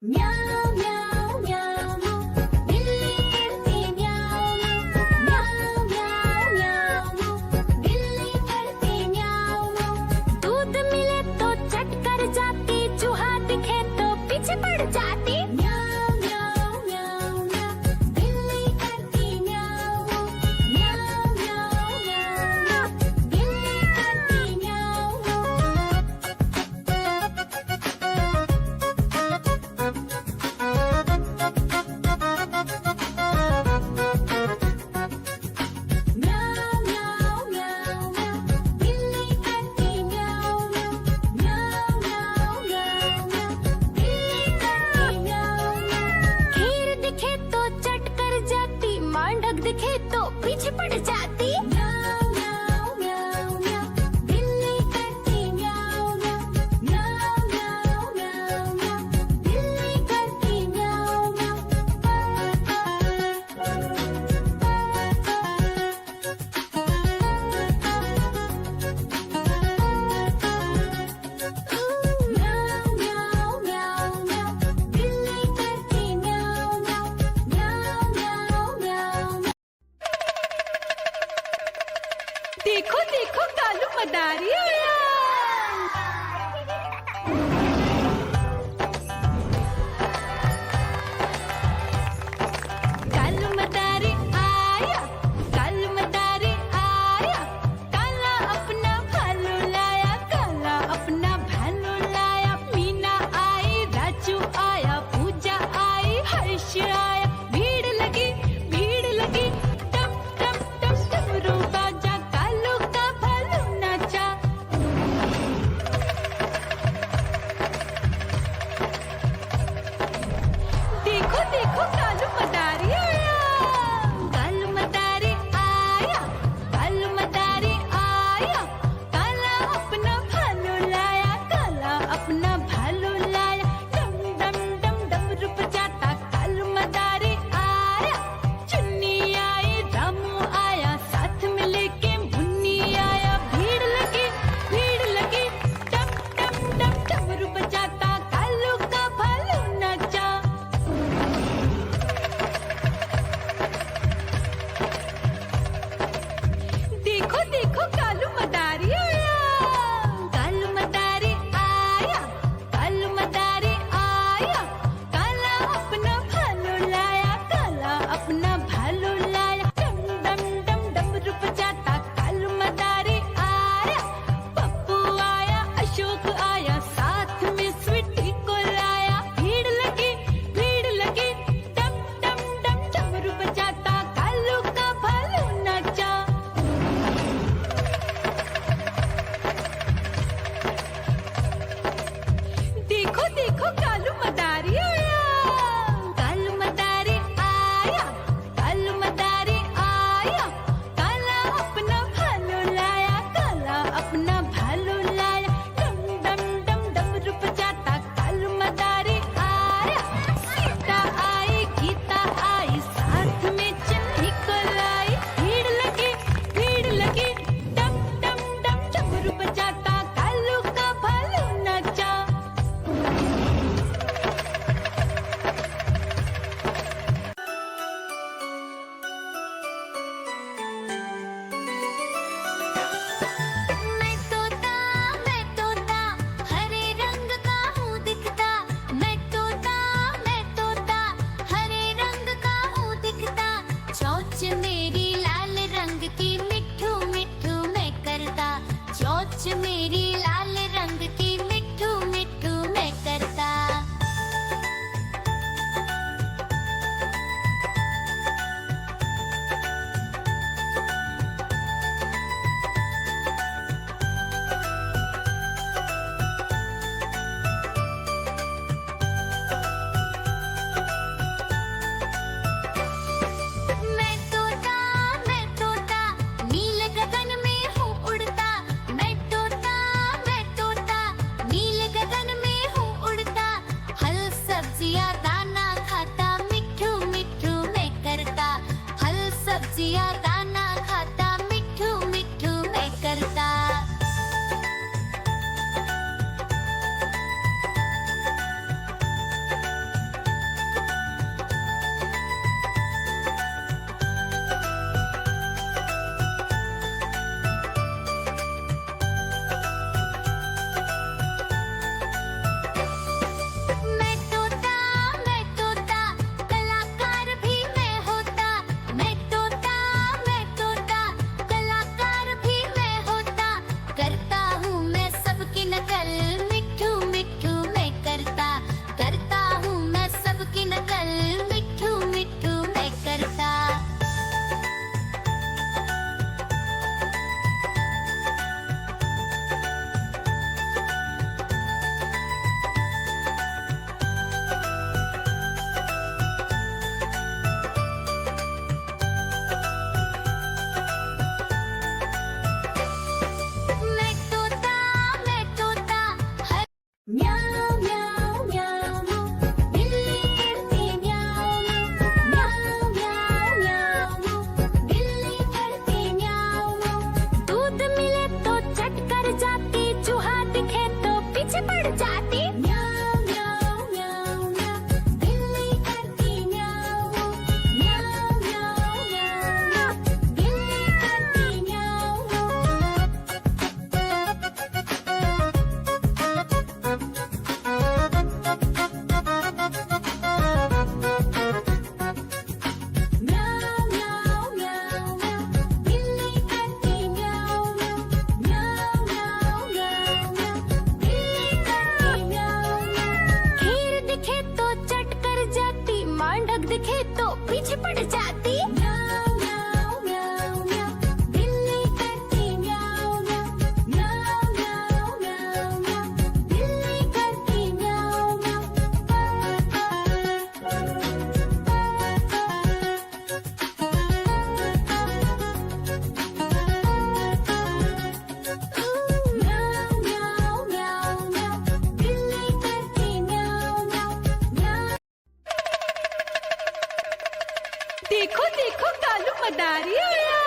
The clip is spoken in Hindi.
म्याऊं म्याऊं म्याऊं बिल्ली करती म्याऊं म्याऊं म्याऊं म्याऊं बिल्ली करती म्याऊं। दूध मिले तो चट कर जाती, चूहा दिखे तो पीछे पड़ जाती। म्याऊं म्याऊं म्याऊं म्याऊं बिल्ली करती म्याऊं म्याऊं म्याऊं म्याऊं बिल्ली करती म्याऊं। म्याऊं म्याऊं म्याऊं म्याऊं बिल्ली करती म्याऊं म्याऊं म्याऊं म्याऊं म्याऊं बिल्ली करती म्याऊं। खीर दिखे तो चट कर जाती, मांडक दिखे तो पीछे पड़ जाती। म्याऊं म्याऊं म्याऊं म्याऊं बिल्ली करती म्याऊं म्याऊं म्याऊं म्याऊं म्याऊं म्याऊं बिल्ली करती म्याऊं म्याऊं म्याऊं म्याऊं म्याऊं बिल्ली करती म्याऊं म्याऊं म्याऊं म्याऊं म्याऊं। देखो देखो कालू मदारी आया। कालू मदारी आया, कालू मदारी आया। काला अपना भालू लाया, काला अपना भालू लाया। मीना आई, राजू आया, पूजा आई, हर्ष आया। भीड़ लगी टप टप टप डमरू बाजा, कालू का भालू नाचा। देखो देखो कालू मदारी आया, कालू मदारी आया, कालू मदारी आया। काला अपना भालू लाया, काला अपना भालू लाया। डम डम डम डमरू बजाता कालू मदारी आया। चुन्नी आई, रामू आया, साथ में लेके मुन्नी आया। भीड़ लगी टप टप टप डमरू बजाता कालू का भालू नाचा। दिखे तो पीछे पड़ जाती। म्याऊ म्याऊ म्याऊ म्याऊ, बिल्ली करती म्याऊ म्याऊ। म्याऊ म्याऊ म्याऊ म्याऊ, बिल्ली करती म्याऊ म्याऊ म्याऊ म्याऊ म्याऊ, बिल्ली करती म्याऊ म्याऊ। देखो देखो कालू मदारी आया।